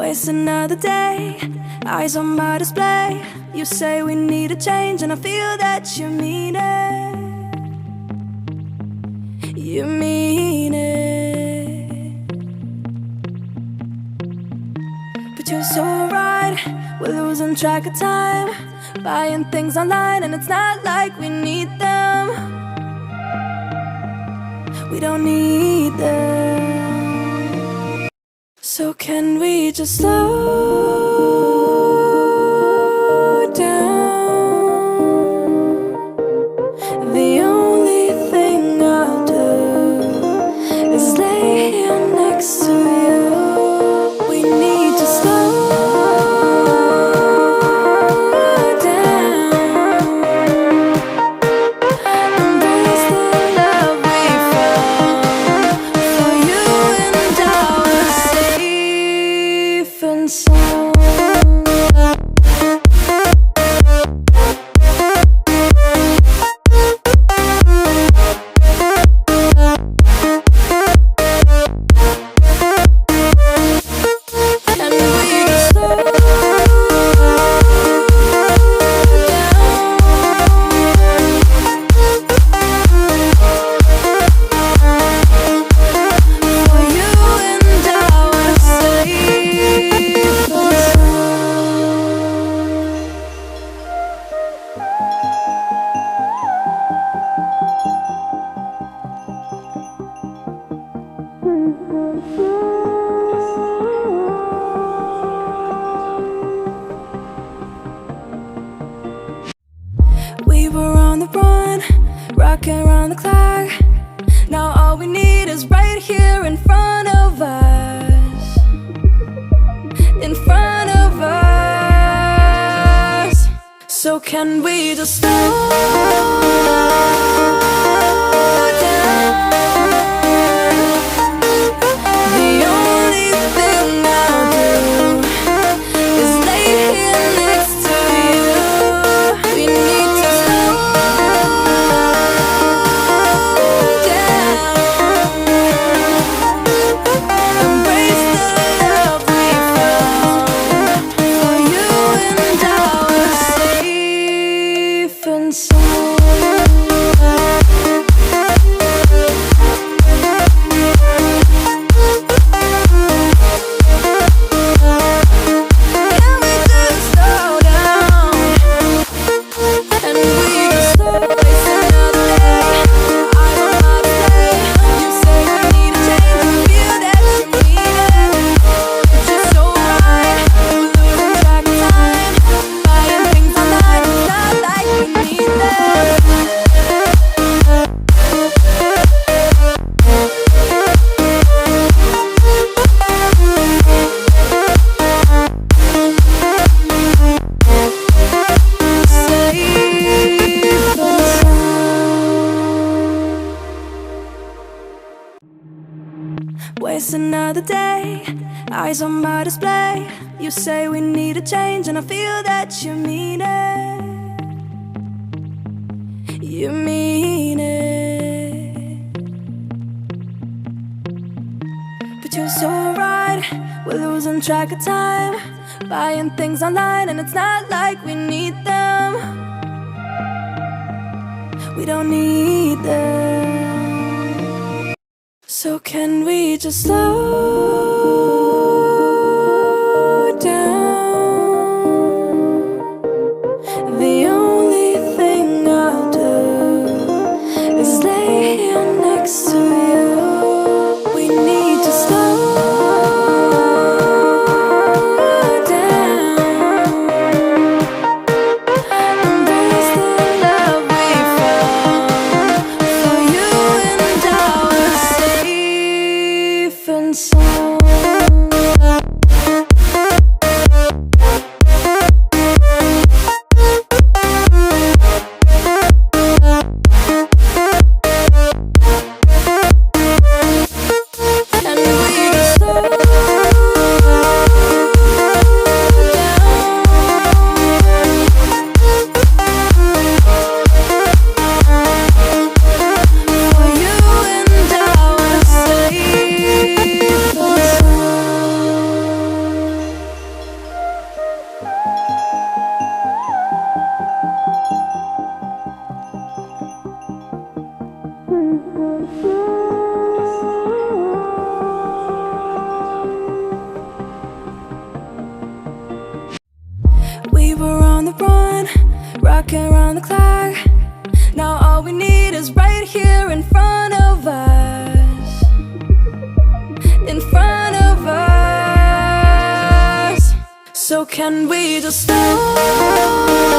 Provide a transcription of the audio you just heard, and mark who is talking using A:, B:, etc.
A: Waste another day, eyes on my display. You say we need a change, and I feel that you mean it. You mean it. But you're so right, we're losing track of time, buying things online, and it's not like we need them. We don't need them. So can we just slow down? The only thing I'll do is lay here next to you. We need to slow down. Embrace the love we found. For you and I were safe and sound. We were on the run, rocking around the clock. Now all we need is right here in front of us. In front of us. So can we just slow down? The only thing I'll do is lay here next to you. We need to slow down. Embrace the love we found. For you and I were safe and sound. Can we just slow down? And we just waste another day. I don't know how to say. You say we need a change, and I feel that you mean it. But you're so right, we're losing track of time, buying things online. It's not like we need them. Safe and sound. Waste another day, eyes on my display. You say we need a change, and I feel that you mean it. You mean it. But you're so right, we're losing track of time, buying things online, and it's not like we need them. We don't need them. So can we just slow down? The only thing I'll do is lay here next to you. We need to slow down. Embrace the love we found. For you and I were safe and sound. working around the clock. Now all we need is right here in front of us. In front of us. So can we just slow